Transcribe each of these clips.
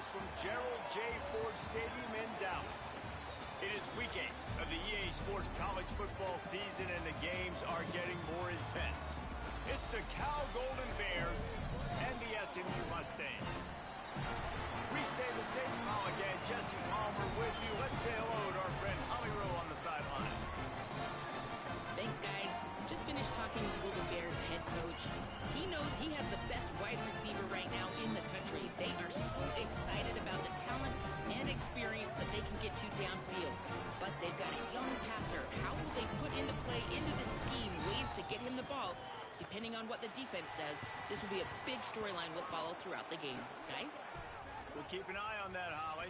from Gerald J. Ford Stadium in Dallas. It is week 8 of the EA Sports college football season, and the games are getting more intense. It's the Cal Golden Bears and the SMU Mustangs. Reese Davis, Dave Powell again, Jesse Palmer with you. Let's say hello to our friend Holly Rowe on the sideline. Thanks, guys. Just finished talking with the Golden Bears head coach. He knows he has the best wide receiver right now in the country. They are so excited about the talent and experience that they can get to downfield. But they've got a young passer. How will they put into play, into the scheme, ways to get him the ball? Depending on what the defense does, this will be a big storyline we'll follow throughout the game. Guys? We'll keep an eye on that, Holly.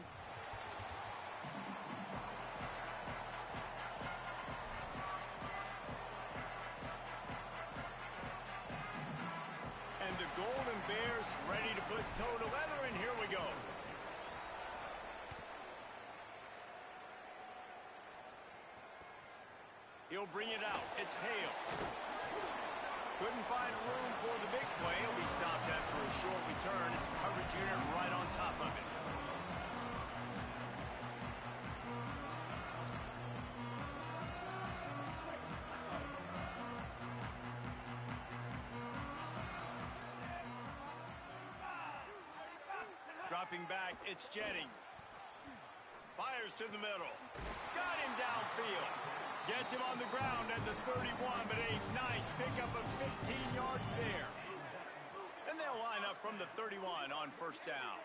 And the Golden Bears ready to put toe to leather, and here we go. He'll bring it out. It's Hale. Couldn't find room for the big play. He'll be stopped after a short return. It's coverage unit right on top of it. Dropping back, it's Jennings. Fires to the middle. Got him downfield. Gets him on the ground at the 31, but a nice pickup of 15 yards there. And they'll line up from the 31 on first down.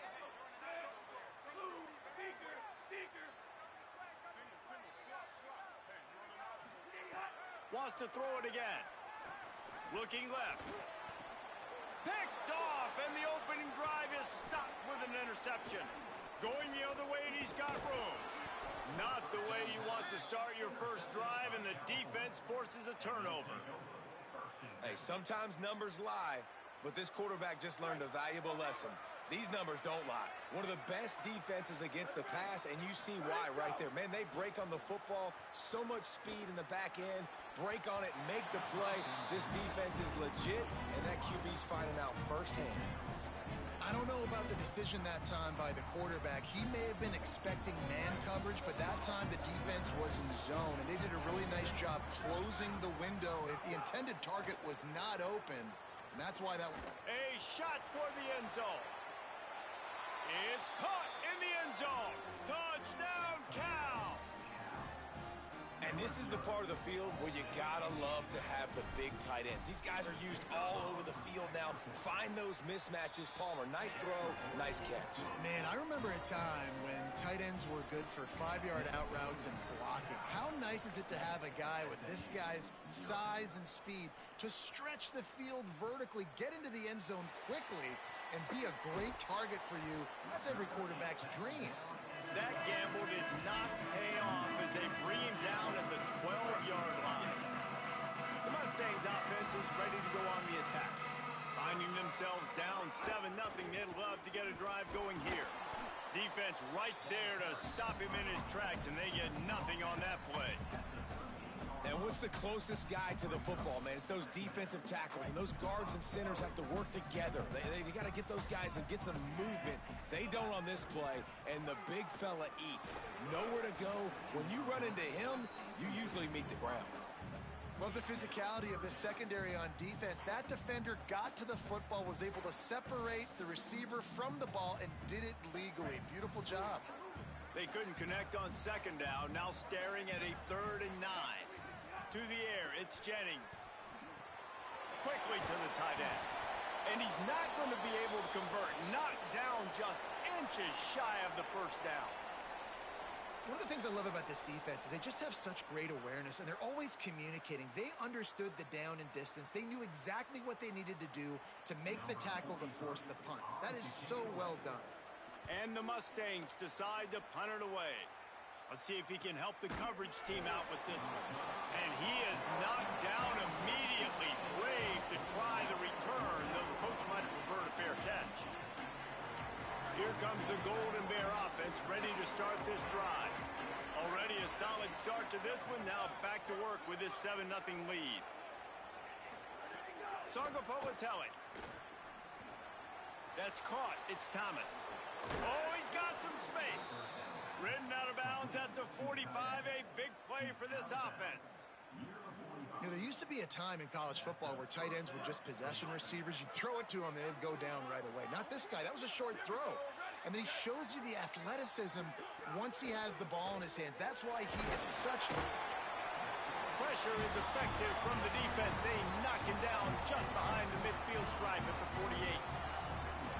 Wants to throw it again. Looking left. Picked off, and the opening drive is stopped with an interception. Going the other way, and he's got room. Not the way you want to start your first drive, and the defense forces a turnover. Hey, sometimes numbers lie, but this quarterback just learned a valuable lesson. These numbers don't lie. One of the best defenses against the pass, and you see why right there. Man, they break on the football, so much speed in the back end, break on it, make the play. This defense is legit, and that QB's finding out firsthand. I don't know about the decision that time by the quarterback. He may have been expecting man coverage, but that time the defense was in zone, and they did a really nice job closing the window. The intended target was not open, and that's why that was... A shot toward the end zone. It's caught in the end zone. Touchdown, Cal! And this is the part of the field where you gotta love to have the big tight ends. These guys are used all over the field now. Find those mismatches. Palmer, nice throw, nice catch. Man, I remember a time when tight ends were good for 5-yard out routes and blocking. How nice is it to have a guy with this guy's size and speed to stretch the field vertically, get into the end zone quickly, and be a great target for you? That's every quarterback's dream. That gamble did not pay off as they bring him down at the 12-yard line. The Mustangs offense is ready to go on the attack. Finding themselves down 7-0, they'd love to get a drive going here. Defense right there to stop him in his tracks, and they get nothing on that play. And what's the closest guy to the football, man? It's those defensive tackles, and those guards and centers have to work together. They got to get those guys and get some movement. They don't on this play, and the big fella eats. Nowhere to go. When you run into him, you usually meet the ground. Love the physicality of the secondary on defense. That defender got to the football, was able to separate the receiver from the ball, and did it legally. Beautiful job. They couldn't connect on second down. Now staring at a 3rd and 9. To the air, it's Jennings. Quickly to the tight end. And he's not going to be able to convert. Knocked down just inches shy of the first down. One of the things I love about this defense is they just have such great awareness, and they're always communicating. They understood the down and distance. They knew exactly what they needed to do to make the tackle to force the punt. That is so well done. And the Mustangs decide to punt it away. Let's see if he can help the coverage team out with this one. And he is knocked down immediately. Brave to try the return, though the coach might have preferred a fair catch. Here comes the Golden Bear offense, ready to start this drive. Already a solid start to this one. Now back to work with this 7-0 lead. Sargopolitelli. That's caught. It's Thomas. Oh, he's got some space. Ridden out of bounds at the 45, a big play for this offense. You know, there used to be a time in college football where tight ends were just possession receivers. You'd throw it to them, and they'd go down right away. Not this guy. That was a short throw. And then he shows you the athleticism once he has the ball in his hands. That's why he is such... Pressure is effective from the defense. They knock him down just behind the midfield stripe at the 48.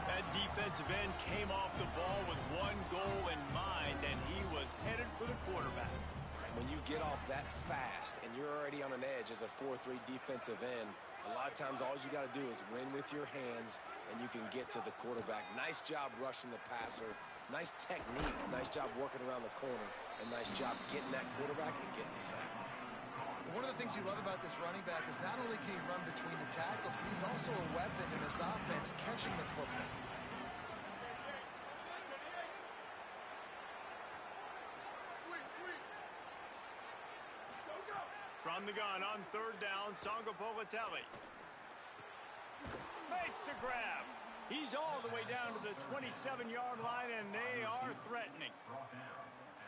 That defensive end came off the ball with one goal in mind, and he was headed for the quarterback. When you get off that fast and you're already on an edge as a 4-3 defensive end, a lot of times all you got to do is win with your hands and you can get to the quarterback. Nice job rushing the passer. Nice technique. Nice job working around the corner. And nice job getting that quarterback and getting the sack. One of the things you love about this running back is not only can he run between the tackles, but he's also a weapon in this offense catching the football. From the gun on third down, Sangapolitelli makes the grab. He's all the way down to the 27-yard line, and they are threatening.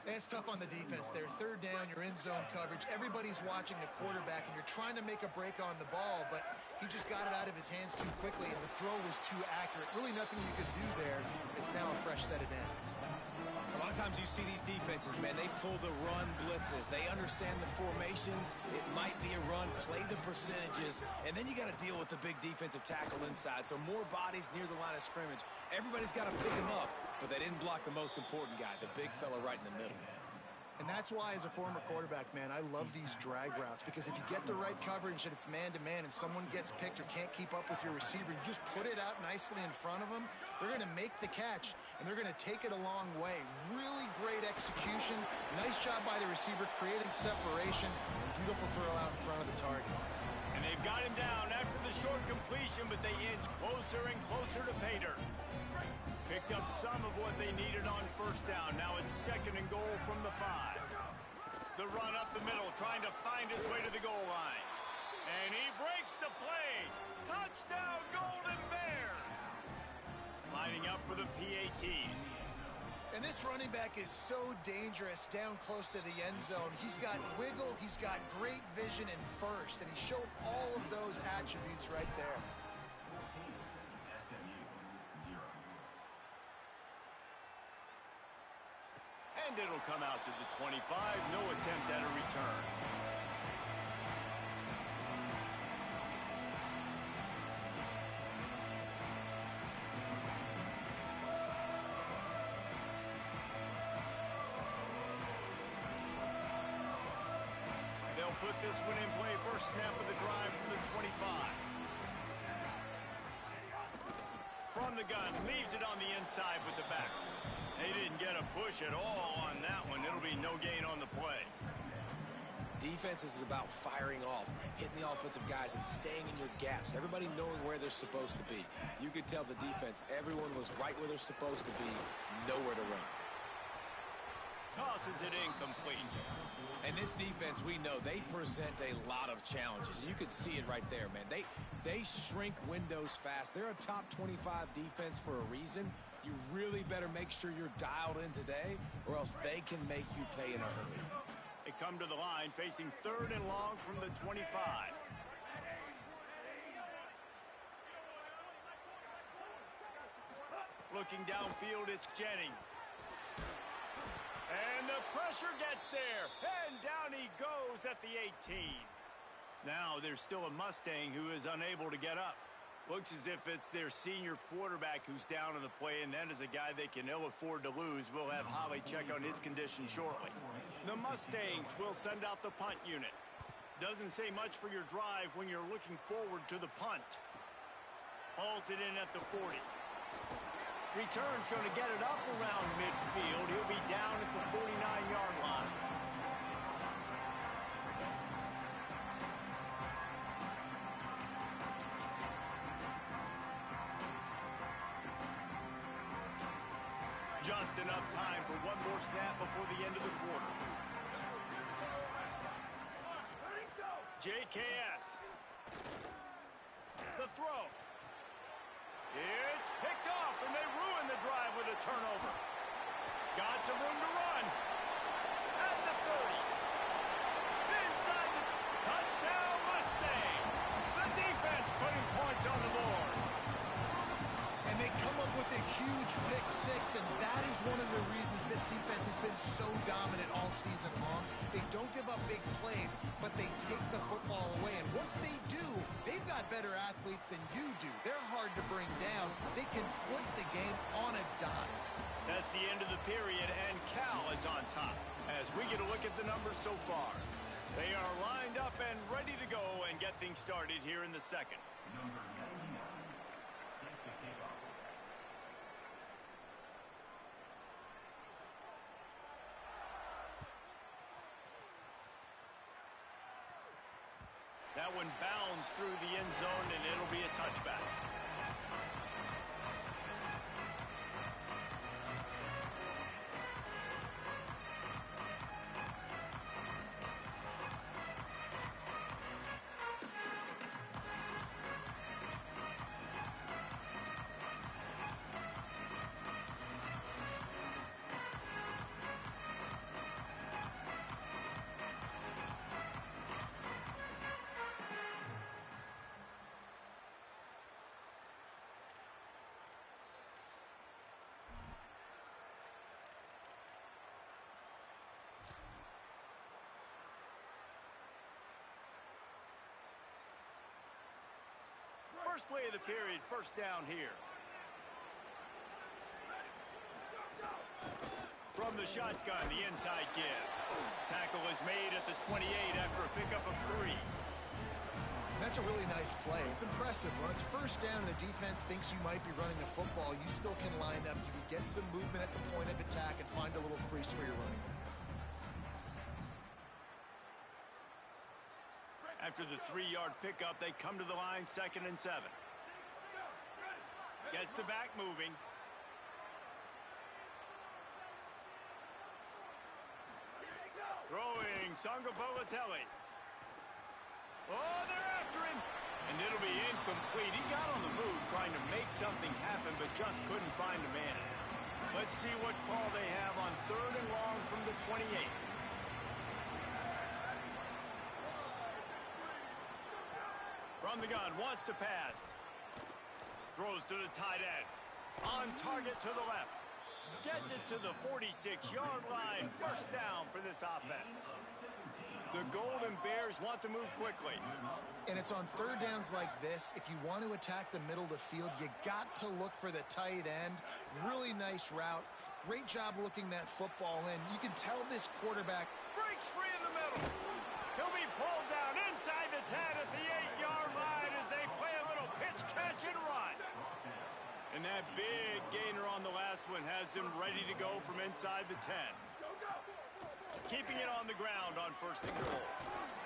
It's tough on the defense there. Third down, you're in zone coverage. Everybody's watching the quarterback, and you're trying to make a break on the ball, but he just got it out of his hands too quickly, and the throw was too accurate. Really nothing you could do there. It's now a fresh set of downs. A lot of times you see these defenses, man, they pull the run blitzes. They understand the formations. It might be a run, play the percentages, and then you got to deal with the big defensive tackle inside. So more bodies near the line of scrimmage. Everybody's got to pick him up, but they didn't block the most important guy, the big fella right in the middle. And that's why, as a former quarterback, man, I love these drag routes, because if you get the right coverage and it's man-to-man and someone gets picked or can't keep up with your receiver, you just put it out nicely in front of them. They're going to make the catch, and they're going to take it a long way. Really great execution. Nice job by the receiver creating separation. And beautiful throw out in front of the target. And they've got him down after the short completion, but they inch closer and closer to pay dirt. Picked up some of what they needed on first down. Now it's second and goal from the 5. The run up the middle, trying to find his way to the goal line. And he breaks the play. Touchdown, Golden Bears! Lining up for the PAT. And this running back is so dangerous down close to the end zone. He's got wiggle, he's got great vision and burst, and he showed all of those attributes right there. And it'll come out to the 25. No attempt at a return. They'll put this one in play. First snap of the drive from the 25. From the gun, leaves it on the inside with the back. They didn't get a push at all on that one. It'll be no gain on the play. Defense is about firing off, hitting the offensive guys, and staying in your gaps. Everybody knowing where they're supposed to be. You could tell the defense, everyone was right where they're supposed to be, nowhere to run. Tosses it incomplete. And this defense, we know, they present a lot of challenges. You could see it right there, man. They shrink windows fast. They're a top 25 defense for a reason. You really better make sure you're dialed in today, or else they can make you pay in a hurry. They come to the line, facing third and long from the 25. Looking downfield, it's Jennings. And the pressure gets there, and down he goes at the 18. Now there's still a Mustang who is unable to get up. Looks as if it's their senior quarterback who's down in the play, and that is a guy they can ill afford to lose. We'll have Holly check on his condition shortly. The Mustangs will send out the punt unit. Doesn't say much for your drive when you're looking forward to the punt. Hauls it in at the 40. Return's going to get it up around midfield. He'll be down at the 49-yard line. Just enough time for one more snap before the end of the quarter. JKS. The throw. It's picked off, and they ruin the drive with a turnover. Got some room to run. At the 30. Inside the touchdown Mustangs. The defense putting points on the board. And they come up with a huge pick six, and that is one of the reasons this defense has been so dominant all season long. They don't give up big plays, but they take the football away. And once they do, they've got better athletes than you do. They're hard to bring down. They can flip the game on a dime. That's the end of the period, and Cal is on top as we get a look at the numbers so far. They are lined up and ready to go and get things started here in the second. Number 99, set to kick off. That one bounds through the end zone, and it'll be a touchback. First play of the period, first down here. From the shotgun, the inside give. Tackle is made at the 28 after a pickup of 3. That's a really nice play. It's impressive. When it's first down and the defense thinks you might be running the football, you still can line up. You can get some movement at the point of attack and find a little crease for your running back. After the 3-yard pickup, they come to the line, 2nd and 7. Gets the back moving. Throwing, Sangapolatelli. Oh, they're after him. And it'll be incomplete. He got on the move trying to make something happen, but just couldn't find a man. Let's see what call they have on 3rd and long from the 28. From the gun, wants to pass. Throws to the tight end. On target to the left. Gets it to the 46-yard line. First down for this offense. The Golden Bears want to move quickly. And it's on 3rd downs like this. If you want to attack the middle of the field, you got to look for the tight end. Really nice route. Great job looking that football in. You can tell this quarterback Breaks free in the middle. He'll be pulled down inside the 10 at the 8-yard line as they play a little pitch, catch, and run. And that big gainer on the last one has them ready to go from inside the 10. Keeping it on the ground on 1st and goal.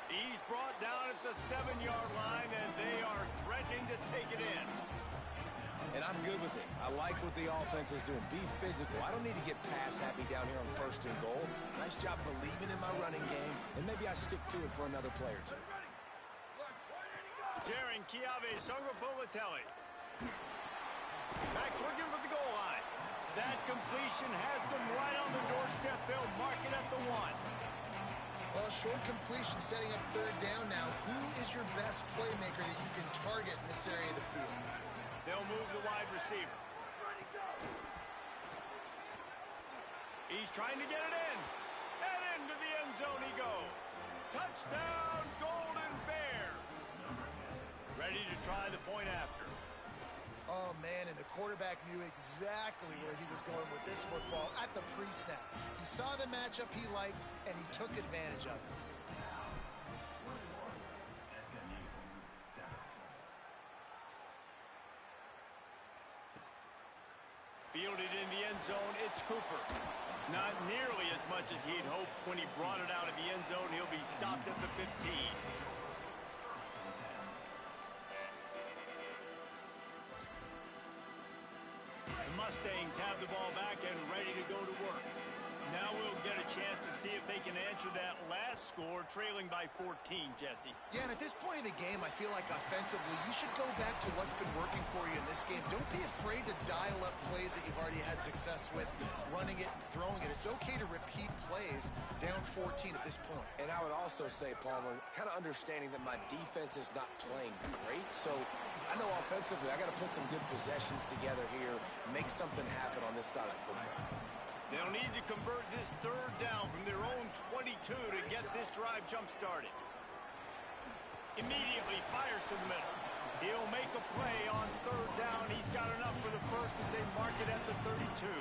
He's brought down at the 7-yard line, and they are threatening to take it in. And I'm good with it. I like what the offense is doing. Be physical. I don't need to get pass happy down here on 1st and goal. Nice job believing in my running game, and maybe I stick to it for another play or two. Ncaa Sangapolatelli. Backs looking for the goal line. That completion has them right on the doorstep. They'll mark it at the 1. Well, short completion setting up 3rd down now. Who is your best playmaker that you can target in this area of the field? They'll move the wide receiver. He's trying to get it in. And into the end zone he goes. Touchdown, Golden Bears. Ready to try the point after. Oh, man, and the quarterback knew exactly where he was going with this football at the pre-snap. He saw the matchup he liked, and he took advantage of it. SMU, 7. Fielded in the end zone, it's Cooper. Not nearly as much as he'd hoped when he brought it out of the end zone. He'll be stopped at the 15. The Mustangs have the ball back and ready to go to work. Now we'll get a chance to see if if they can answer that last score, trailing by 14, Jesse. Yeah, and at this point in the game, I feel like offensively, you should go back to what's been working for you in this game. Don't be afraid to dial up plays that you've already had success with, running it and throwing it. It's okay to repeat plays down 14 at this point. And I would also say, Palmer, kind of understanding that my defense is not playing great, so I know offensively I got to put some good possessions together here, make something happen on this side of the football. They'll need to convert this third down from their own 22 to get this drive jump-started. Immediately fires to the middle. He'll make a play on third down. He's got enough for the first as they mark it at the 32.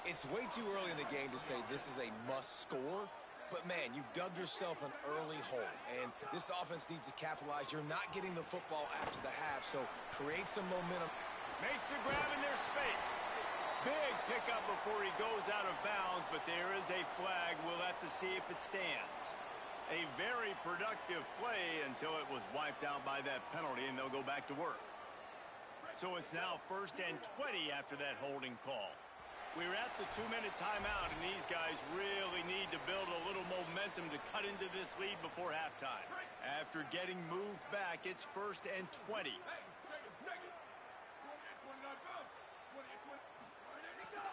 It's way too early in the game to say this is a must score, but man, you've dug yourself an early hole, and this offense needs to capitalize. You're not getting the football after the half, so create some momentum. Makes the grab in their space. Big pickup before he goes out of bounds, but there is a flag. We'll have to see if it stands. A very productive play until it was wiped out by that penalty, and they'll go back to work. So it's now 1st and 20 after that holding call. We're at the 2-minute timeout, and these guys really need to build a little momentum to cut into this lead before halftime. After getting moved back, it's 1st and 20.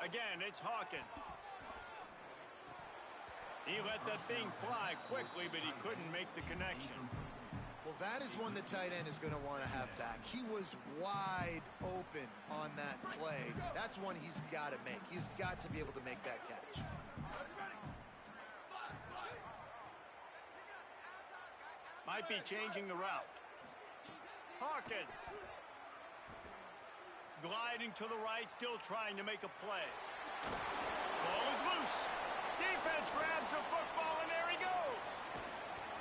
Again, it's Hawkins. He let that thing fly quickly, but he couldn't make the connection. Well, that is one the tight end is going to want to have back. He was wide open on that play. That's one he's got to make. He's got to be able to make that catch. Might be changing the route. Hawkins. Gliding to the right, still trying to make a play. Ball is loose. Defense grabs the football, and there he goes.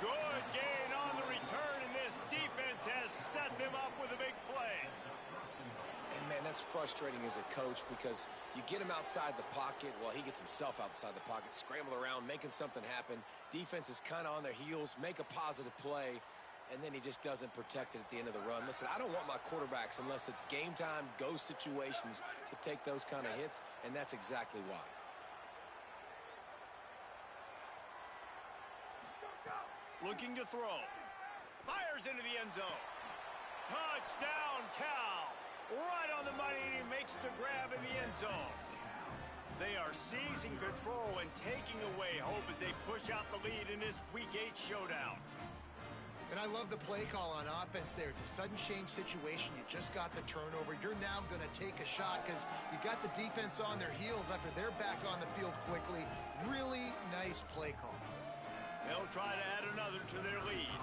Good gain on the return, and this defense has set them up with a big play. And, man, that's frustrating as a coach because you get him outside the pocket. Well, he gets himself outside the pocket, scramble around, making something happen. Defense is kind of on their heels, make a positive play, and then he just doesn't protect it at the end of the run. Listen, I don't want my quarterbacks, unless it's game time, ghost situations, to take those kind of hits, and that's exactly why. Looking to throw. Fires into the end zone. Touchdown, Cal. Right on the money, and he makes the grab in the end zone. They are seizing control and taking away hope as they push out the lead in this Week 8 showdown. And I love the play call on offense there. It's a sudden change situation. You just got the turnover. You're now going to take a shot because you got the defense on their heels after they're back on the field quickly. Really nice play call. They'll try to add another to their lead.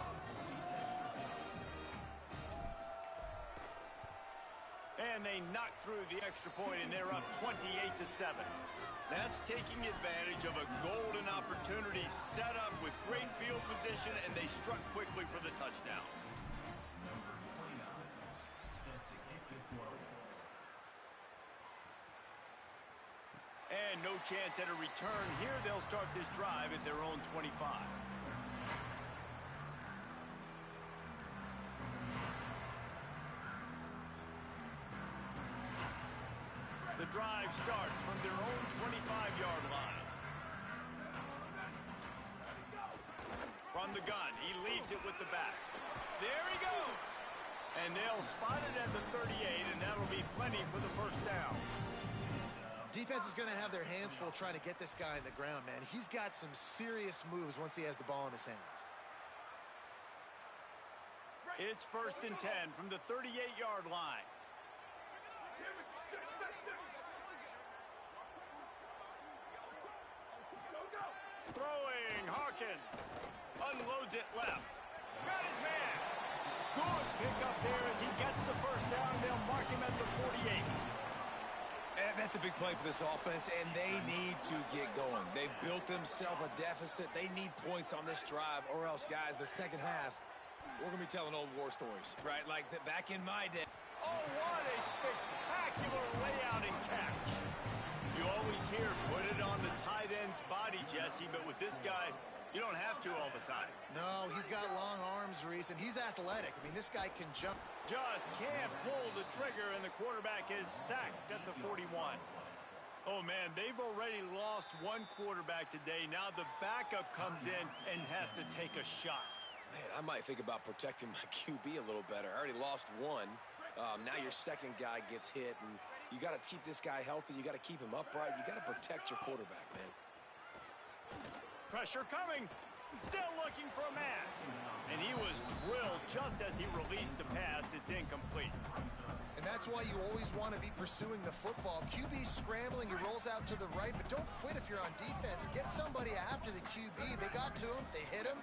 And they knock through the extra point, and they're up 28-7. That's taking advantage of a golden opportunity set up with great field position, and they struck quickly for the touchdown. Number 29, set to kick this one. And no chance at a return here. They'll start this drive at their own 25. The drive starts from their own 25-yard line. From the gun, he leaves it with the back. There he goes. And they'll spot it at the 38, and that'll be plenty for the first down. Defense is going to have their hands full trying to get this guy on the ground, man. He's got some serious moves once he has the ball in his hands. It's 1st and 10 from the 38-yard line. Throwing, Hawkins. Unloads it left. Got his man. Good pickup there as he gets the first down. They'll mark him at the 48. And that's a big play for this offense, and they need to get going. They've built themselves a deficit. They need points on this drive, or else, guys, the second half, we're going to be telling old war stories, right? Like back in my day. Oh, what a spectacular layout and catch. You always hear put it on the tight end's body, Jesse, but with this guy, you don't have to all the time. No, he's got long arms, Reese, and he's athletic. I mean, this guy can jump. Just can't pull the trigger, and the quarterback is sacked at the 41. Oh, man, they've already lost one quarterback today. Now the backup comes in and has to take a shot. Man, I might think about protecting my QB a little better. I already lost one. Now your second guy gets hit, and you got to keep this guy healthy. You got to keep him upright. You got to protect your quarterback, man. Pressure coming. Still looking for a man. And he was drilled just as he released the pass. It's incomplete. And that's why you always want to be pursuing the football. QB's scrambling, he rolls out to the right, but don't quit if you're on defense. Get somebody after the QB. They got to him, they hit him,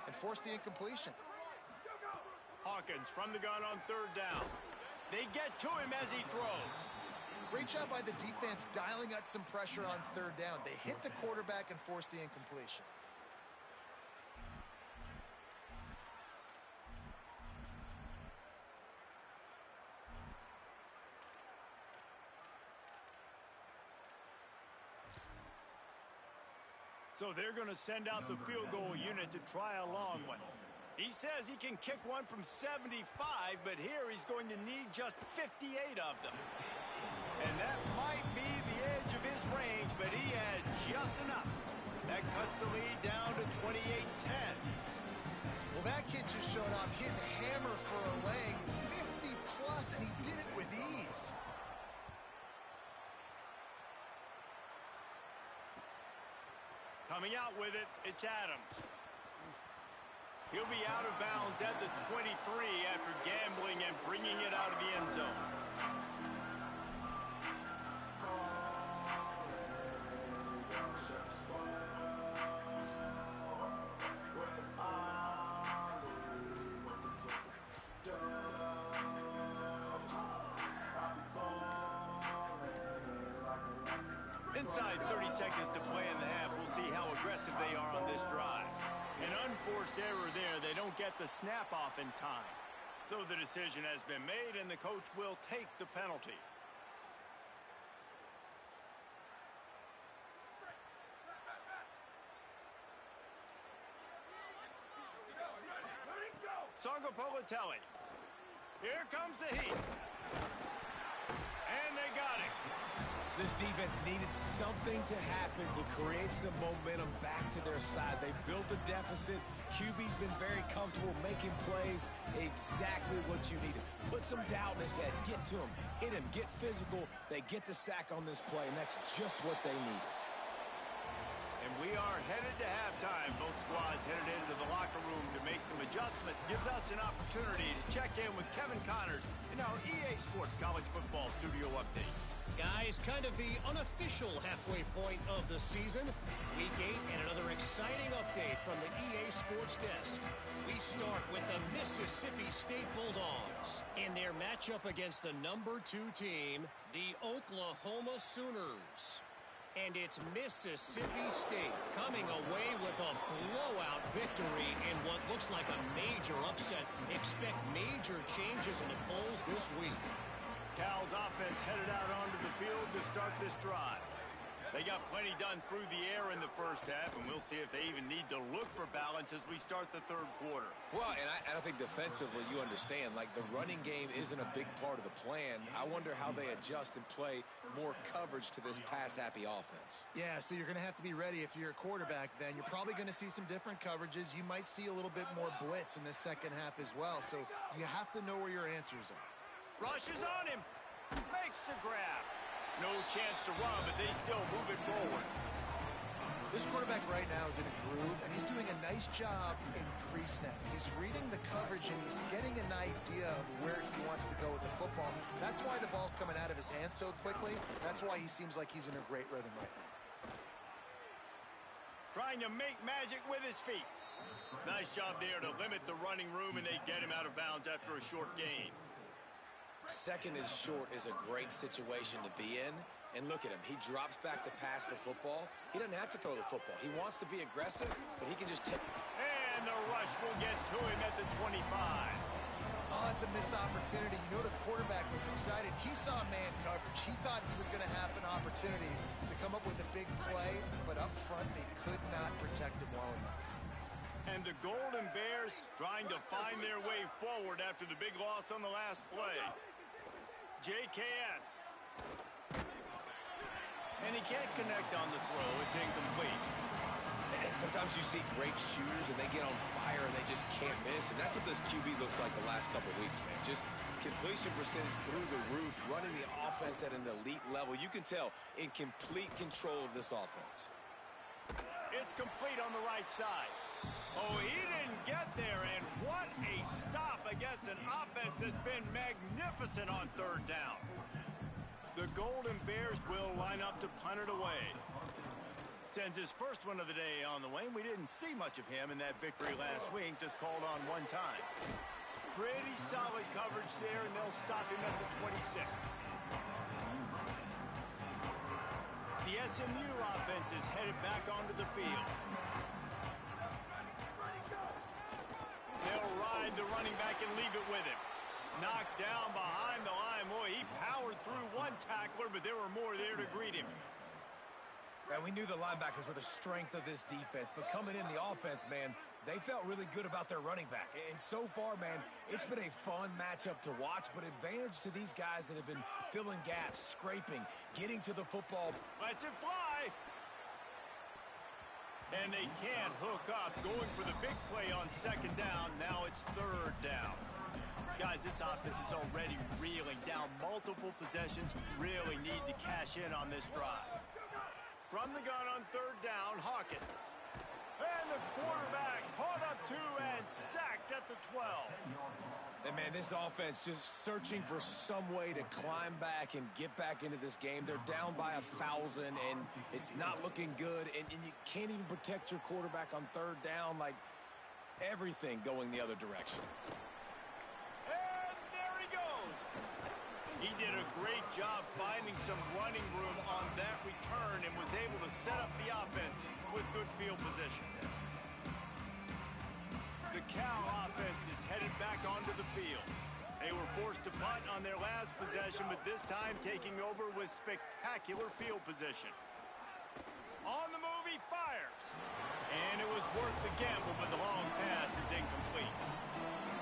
and forced the incompletion. Hawkins from the gun on third down. They get to him as he throws. Great job by the defense dialing out some pressure on third down. They hit the quarterback and forced the incompletion. So they're going to send out the field goal unit to try a long one. He says he can kick one from 75, but here he's going to need just 58 of them. And that might be the edge of his range, but he had just enough. That cuts the lead down to 28-10. Well, that kid just showed off his hammer for a leg, 50 plus, and he did it with ease. Coming out with it, it's Adams. He'll be out of bounds at the 23 after gambling and bringing it out of the end zone. Inside 30 seconds to play in the half. We'll see how aggressive they are on this drive. An unforced error there. They don't get the snap off in time. So the decision has been made, and the coach will take the penalty. Sangopolitelli. Here comes the heat. And they got it. This defense needed something to happen to create some momentum back to their side. They built a deficit. QB's been very comfortable making plays. Exactly what you needed. Put some doubt in his head. Get to him. Hit him. Get physical. They get the sack on this play, and that's just what they needed. And we are headed to halftime. Both squads headed into the locker room to make some adjustments. Gives us an opportunity to check in with Kevin Connors in our EA Sports College Football Studio Update. Guys, kind of the unofficial halfway point of the season. Week 8 and another exciting update from the EA Sports Desk. We start with the Mississippi State Bulldogs in their matchup against the number 2 team, the Oklahoma Sooners. And it's Mississippi State coming away with a blowout victory in what looks like a major upset. Expect major changes in the polls this week. Cal's offense headed out onto the field to start this drive. They got plenty done through the air in the first half, and we'll see if they even need to look for balance as we start the third quarter. Well, and I think defensively, you understand, like the running game isn't a big part of the plan. I wonder how they adjust and play more coverage to this pass-happy offense. Yeah, so you're going to have to be ready if you're a quarterback then. You're probably going to see some different coverages. You might see a little bit more blitz in the second half as well, so you have to know where your answers are. Rushes on him. Makes the grab. No chance to run, but they still move it forward. This quarterback right now is in a groove, and he's doing a nice job in pre-snap. He's reading the coverage, and he's getting an idea of where he wants to go with the football. That's why the ball's coming out of his hands so quickly. That's why he seems like he's in a great rhythm right now. Trying to make magic with his feet. Nice job there to limit the running room, and they get him out of bounds after a short gain. Second and short is a great situation to be in. And look at him. He drops back to pass the football. He doesn't have to throw the football. He wants to be aggressive, but he can just take. And the rush will get to him at the 25. Oh, that's a missed opportunity. You know the quarterback was excited. He saw man coverage. He thought he was going to have an opportunity to come up with a big play, but up front they could not protect him well enough. And the Golden Bears trying to find their way forward after the big loss on the last play. JKS. And he can't connect on the throw. It's incomplete. And sometimes you see great shooters and they get on fire and they just can't miss. And that's what this QB looks like the last couple weeks, man. Just completion percentage through the roof, running the offense at an elite level. You can tell in complete control of this offense. It's complete on the right side. Oh, he didn't get there, and what a stop against an offense that's been magnificent on third down. The Golden Bears will line up to punt it away. Sends his first one of the day on the way. We didn't see much of him in that victory last week, just called on one time. Pretty solid coverage there, and they'll stop him at the 26. The SMU offense is headed back onto the field. They'll ride the running back and leave it with him. Knocked down behind the line. Boy, he powered through one tackler, but there were more there to greet him. Man, we knew the linebackers were the strength of this defense, but coming in the offense, man, they felt really good about their running back. And so far, man, it's been a fun matchup to watch, but advantage to these guys that have been filling gaps, scraping, getting to the football. Lets it fly. And they can't hook up, going for the big play on second down. Now it's third down. Guys, this offense is already reeling down multiple possessions. Really need to cash in on this drive. From the gun on third down, Hawkins. And the quarterback caught up to and sacked at the 12. And, man, this offense just searching for some way to climb back and get back into this game. They're down by 1,000, and it's not looking good. And you can't even protect your quarterback on third down. Like, everything going the other direction. And there he goes. He did a great job finding some running room on that return and was able to set up the offense with good field position. The Ncaa offense is headed back onto the field. They were forced to punt on their last possession, but this time taking over with spectacular field position. On the move, he fires. And it was worth the gamble, but the long pass is incomplete.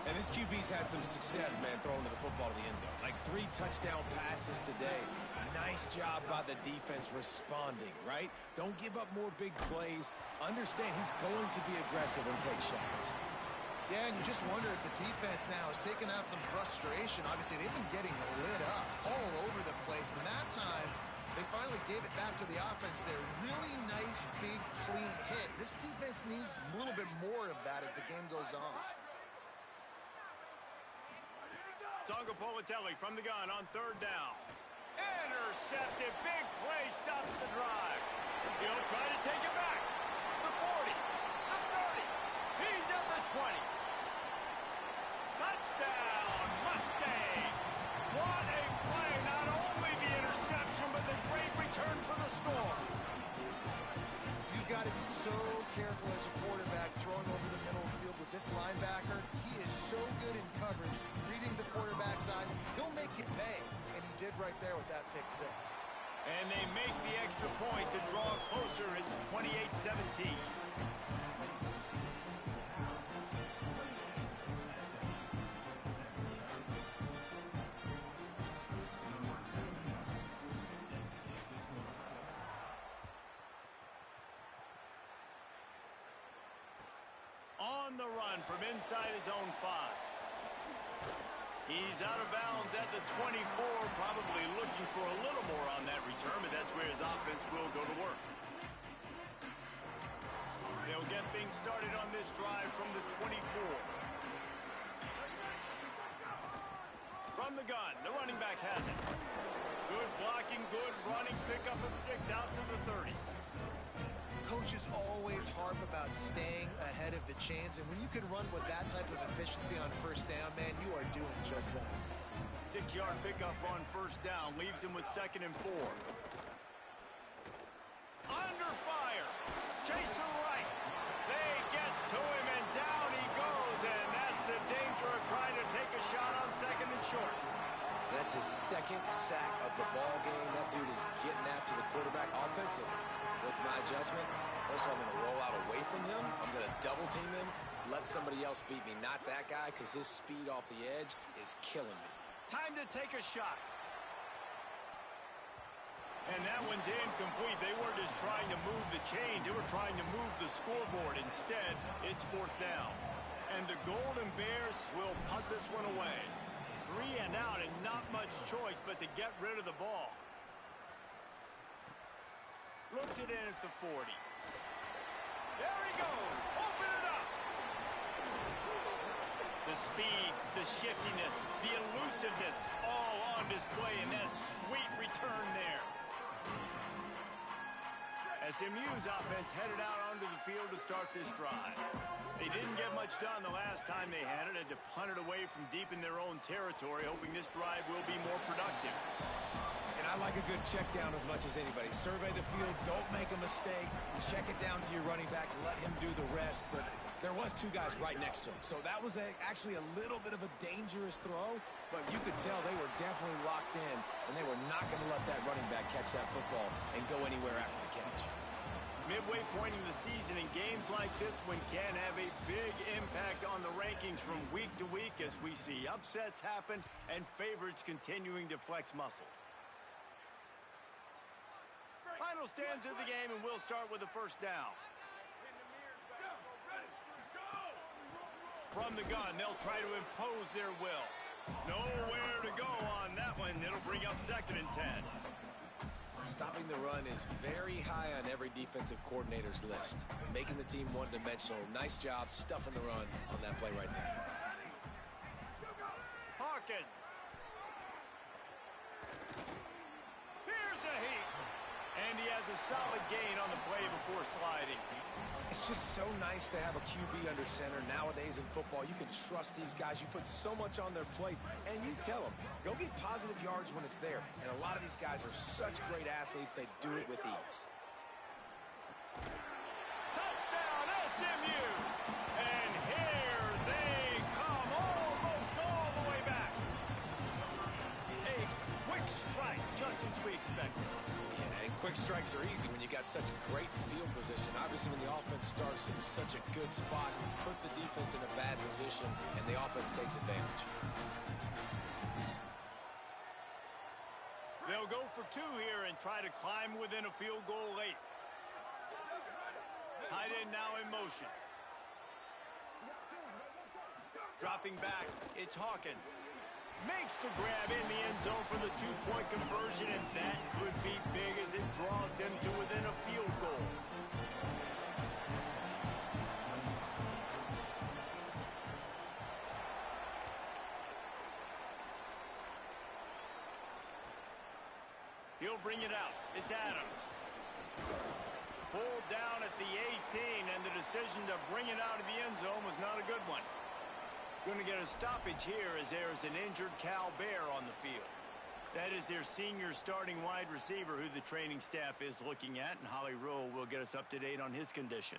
And this QB's had some success, man, throwing to the football to the end zone. Like 3 touchdown passes today. Nice job by the defense responding, right? Don't give up more big plays. Understand he's going to be aggressive and take shots. Yeah, and you just wonder if the defense now is taking out some frustration. Obviously, they've been getting lit up all over the place. And that time, they finally gave it back to the offense there. Really nice, big, clean hit. This defense needs a little bit more of that as the game goes on. Politelli from the gun on third down. Intercepted. Big play stops the drive. He'll try to take it back. The 40. The 30. He's at the 20. Touchdown, Mustangs. What a play. Not only the interception, but the great return for the score. You've got to be so careful as a quarterback throwing over the middle of the field with this linebacker. He is so good in coverage, reading the quarterback's eyes. He'll make you pay, and he did right there with that pick 6. And they make the extra point to draw closer. It's 28-17. On the run from inside his own 5. He's out of bounds at the 24, probably looking for a little more on that return, but that's where his offense will go to work. They'll get things started on this drive from the 24. From the gun, the running back has it. Good blocking, good running, pickup of 6 out to the 30. Coaches always harp about staying ahead of the chains, and when you can run with that type of efficiency on first down, man, you are doing just that. 6-yard pickup on first down leaves him with 2nd and 4. Under fire. Chase to the right. They get to him, and down he goes, and that's the danger of trying to take a shot on 2nd and short. That's his 2nd sack of the ball game. That dude is getting after the quarterback offensively. What's my adjustment? First of all, I'm going to roll out away from him. I'm going to double team him, let somebody else beat me. Not that guy, because his speed off the edge is killing me. Time to take a shot. And that one's incomplete. They weren't just trying to move the chains. They were trying to move the scoreboard. Instead, it's 4th down. And the Golden Bears will punt this one away. 3 and out, and not much choice but to get rid of the ball. Looks it in at the 40. There he goes. Open it up. The speed, the shiftiness, the elusiveness, all on display in that sweet return there. SMU's offense headed out onto the field to start this drive. They didn't get much done the last time they had it, and to punt it away from deep in their own territory, hoping this drive will be more productive. And I like a good check down as much as anybody. Survey the field, don't make a mistake. Check it down to your running back, let him do the rest. But there was 2 guys right next to him. So that was actually a little bit of a dangerous throw, but you could tell they were definitely locked in, and they were not going to let that running back catch that football and go anywhere after the catch. Midway point in the season, and games like this one can have a big impact on the rankings from week to week as we see upsets happen and favorites continuing to flex muscle. Final stands of the game, and we'll start with the 1st down. From the gun, they'll try to impose their will. Nowhere to go on that one. It'll bring up 2nd and 10. Stopping the run is very high on every defensive coordinator's list. Making the team one-dimensional. Nice job stuffing the run on that play right there. Hawkins. Here's a heat. And he has a solid gain on the play before sliding. It's just so nice to have a QB under center. Nowadays in football, you can trust these guys. You put so much on their plate, and you tell them, go get positive yards when it's there. And a lot of these guys are such great athletes, they do it with ease. Touchdown, SMU! And here they come, almost all the way back. A quick strike, just as we expected. Yeah, and quick strikes are easy when you got such great field position. Obviously, when the offense starts in such a good spot, puts the defense in a bad position, and the offense takes advantage. They'll go for 2 here and try to climb within a field goal late. Tight end now in motion. Dropping back, it's Hawkins. Makes the grab in the end zone for the 2-point conversion, and that could be big as it draws him to within a field goal. He'll bring it out. It's Adams. Pulled down at the 18, and the decision to bring it out of the end zone was not a good one. Going to get a stoppage here as there's an injured Cal Bear on the field. That is their senior starting wide receiver who the training staff is looking at, and Holly Rowe will get us up to date on his condition.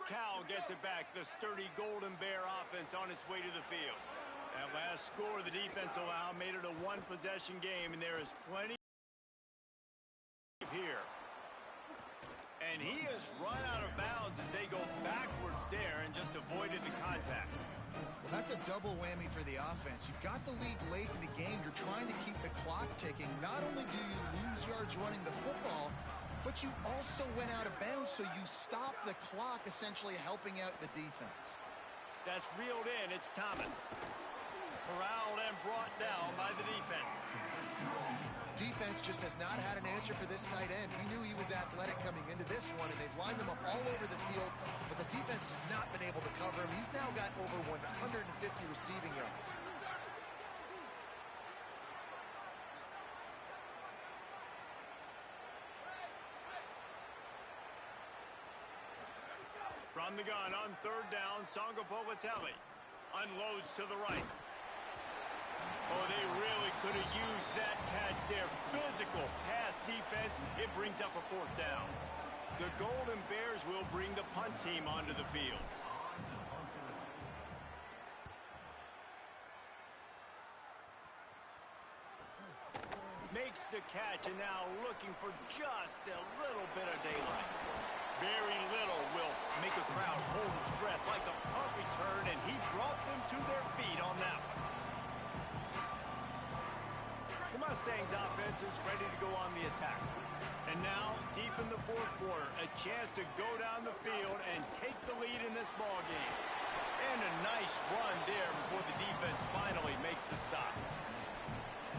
Cal gets it back. The sturdy Golden Bear offense on its way to the field. That last score the defense allowed made it a 1-possession game, and there is plenty here. And he has run out of bounds as they go backwards there and just avoided the contact. Well, that's a double whammy for the offense. You've got the lead late in the game. You're trying to keep the clock ticking. Not only do you lose yards running the football, but you also went out of bounds, so you stop the clock, essentially helping out the defense. That's reeled in. It's Thomas. Corralled and brought down by the defense. Defense just has not had an answer for this tight end. We knew he was athletic coming into this one, and they've lined him up all over the field, but the defense has not been able to cover him. He's now got over 150 receiving yards. From the gun on 3rd down, Sangapolitelli unloads to the right. Oh, they really could have used that catch there. Physical pass defense. It brings up a 4th down. The Golden Bears will bring the punt team onto the field. Makes the catch, and now looking for just a little bit of daylight. Very little will make a crowd hold its breath like a punt return, and he brought them to their feet on that one. Mustang's offense is ready to go on the attack. And now, deep in the fourth quarter, a chance to go down the field and take the lead in this ball game. And a nice run there before the defense finally makes the stop.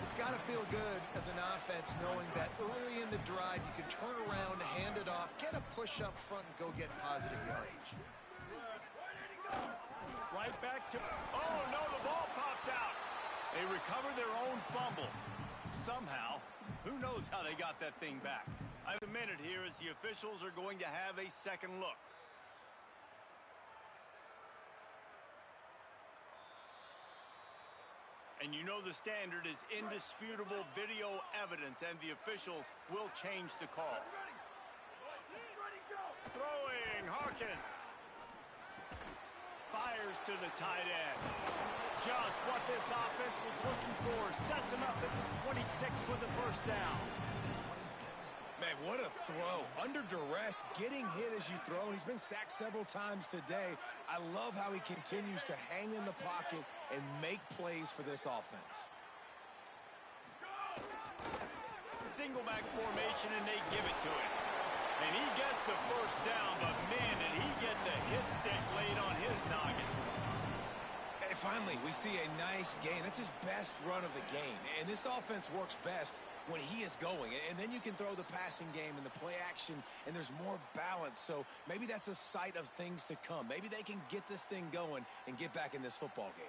It's got to feel good as an offense knowing that early in the drive you can turn around, hand it off, get a push up front, and go get positive yardage. Right back to... Oh, no, the ball popped out. They recover their own fumble. Somehow, who knows how they got that thing back. I have a minute here as the officials are going to have a second look. And you know the standard is indisputable video evidence, and the officials will change the call. Throwing, Hawkins. Fires to the tight end. Just what this offense was looking for. Sets him up at the 26 with the first down. Man, what a throw. Under duress, getting hit as you throw. And he's been sacked several times today. I love how he continues to hang in the pocket and make plays for this offense. Single back formation, and they give it to him. And he gets the first down, but man, did he get the hit stick laid on his noggin. And finally, we see a nice gain. That's his best run of the game. And this offense works best when he is going. And then you can throw the passing game and the play action, and there's more balance. So maybe that's a sight of things to come. Maybe they can get this thing going and get back in this football game.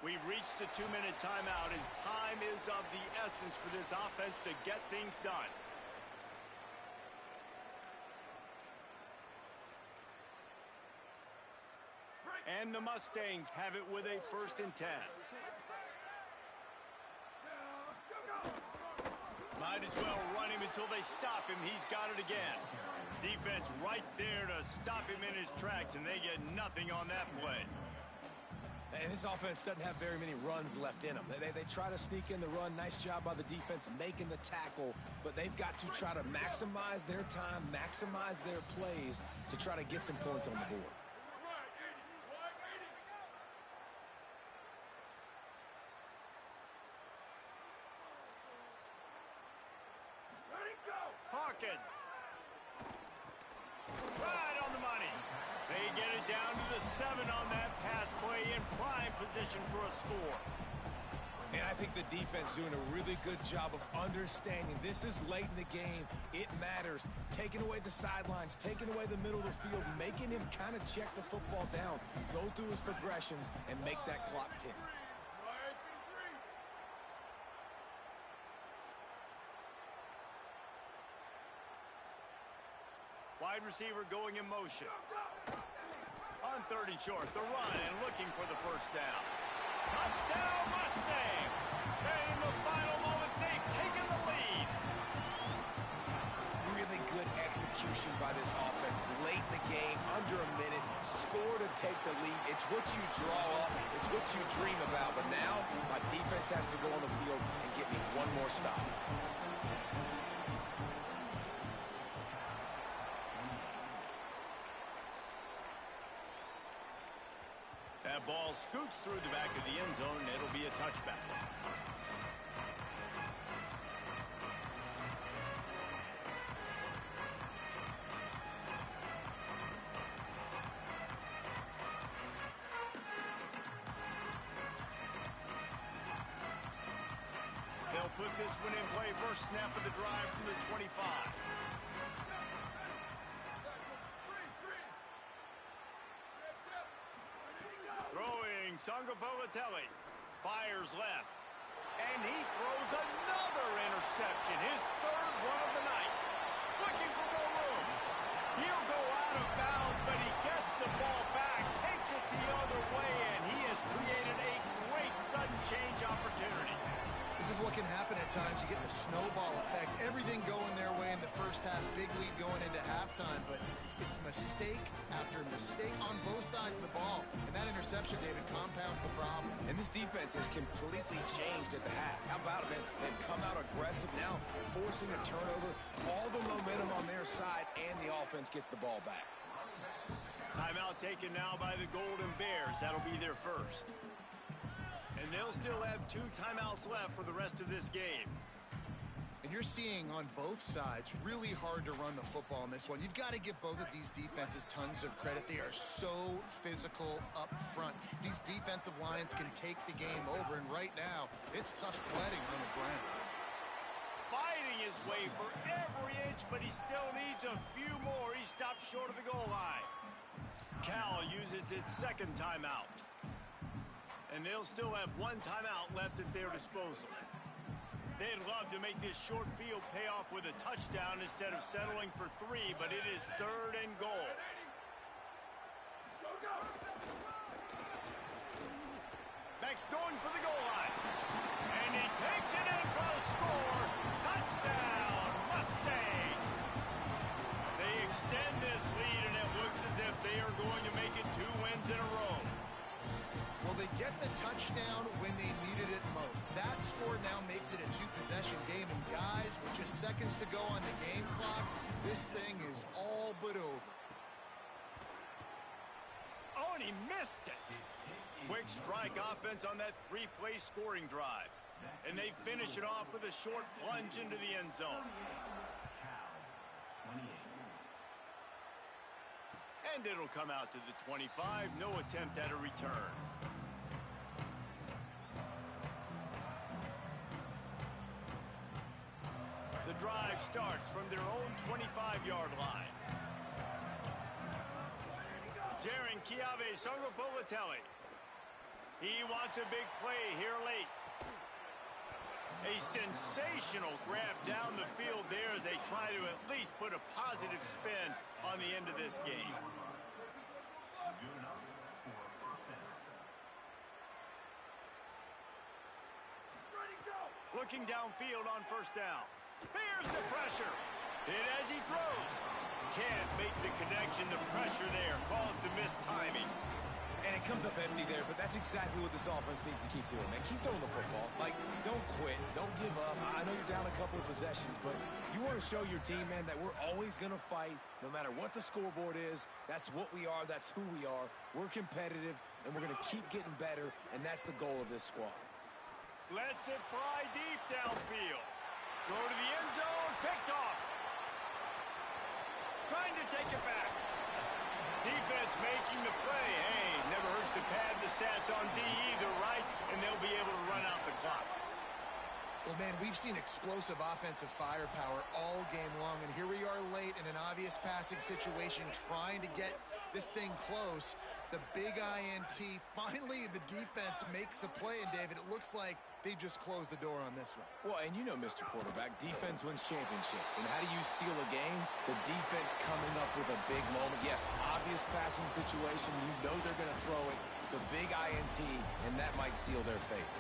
We've reached the 2-minute timeout, and time is of the essence for this offense to get things done. And the Mustangs have it with a 1st and 10. Might as well run him until they stop him. He's got it again. Defense right there to stop him in his tracks, and they get nothing on that play. And this offense doesn't have very many runs left in them. They try to sneak in the run. Nice job by the defense making the tackle. But they've got to try to maximize their time, maximize their plays to try to get some points on the board. Hawkins. Right on the money. They get it down to the 7 on that pass play, in prime position for a score. And I think the defense doing a really good job of understanding this is late in the game. It matters. Taking away the sidelines, taking away the middle of the field, making him kind of check the football down, go through his progressions, and make that clock tick. Wide receiver going in motion. On 3rd and short, the run and looking for the first down. Touchdown Mustangs! And in the final moments, they've taken the lead. Really good execution by this offense late in the game, under a minute, score to take the lead. It's what you draw up, it's what you dream about. But now, my defense has to go on the field and get me one more stop. That ball scoots through the back of the end zone, and it'll be a touchback. They'll put this one in play. First snap of the drive from the 25. Ncaa fires left, and he throws another interception, his 3rd one of the night. Looking for more room. He'll go out of bounds, but he gets the ball back, takes it the other way, and he has created a great sudden change opportunity. This is what can happen at times. You get the snowball effect. Everything going their way in the first half. Big lead going into halftime, but it's mistake after mistake on both sides of the ball. And that interception, David, compounds the problem. And this defense has completely changed at the half. How about it, man? They've come out aggressive now, forcing a turnover, all the momentum on their side, and the offense gets the ball back. Timeout taken now by the Golden Bears. That'll be their first. And they'll still have 2 timeouts left for the rest of this game. And you're seeing on both sides really hard to run the football in this one. You've got to give both of these defenses tons of credit. They are so physical up front. These defensive lines can take the game over, and right now, it's tough sledding on the ground. Fighting his way for every inch, but he still needs a few more. He stopped short of the goal line. Cal uses its second timeout. And they'll still have 1 timeout left at their disposal. They'd love to make this short field pay off with a touchdown instead of settling for 3, but it is 3rd and goal. Beck's going for the goal line. And he takes it in for a score. Touchdown, Mustangs! They extend this lead, and it looks as if they are going to make it 2 wins in a row. Well, they get the touchdown when they needed it most. That score now makes it a 2-possession game. And guys, with just seconds to go on the game clock, this thing is all but over. Oh, and he missed it. Quick strike offense on that 3-play scoring drive. And they finish it off with a short plunge into the end zone. And it'll come out to the 25. No attempt at a return. The drive starts from their own 25-yard line. Jaron Chiave Songopolitelli. He wants a big play here late. A sensational grab down the field there as they try to at least put a positive spin on the end of this game. Looking downfield on first down. Here's the pressure. Hit as he throws. Can't make the connection. The pressure there caused the missed timing. And it comes up empty there, but that's exactly what this offense needs to keep doing, man. Keep throwing the football. Like, don't quit. Don't give up. I know you're down a couple of possessions, but you want to show your team, man, that we're always going to fight no matter what the scoreboard is. That's what we are. That's who we are. We're competitive, and we're going to keep getting better, and that's the goal of this squad. Lets it fly deep downfield. Go to the end zone. Picked off. Trying to take it back. Defense making the play. Hey, never hurts to pad the stats on D either, right? And they'll be able to run out the clock. Well, man, we've seen explosive offensive firepower all game long, and here we are late in an obvious passing situation trying to get this thing close. The big INT. Finally, the defense makes a play, and David, it looks like they just closed the door on this one. Well, and you know, Mr. Quarterback, defense wins championships. And how do you seal a game? The defense coming up with a big moment. Yes, obvious passing situation. You know they're going to throw it. The big INT, and that might seal their fate.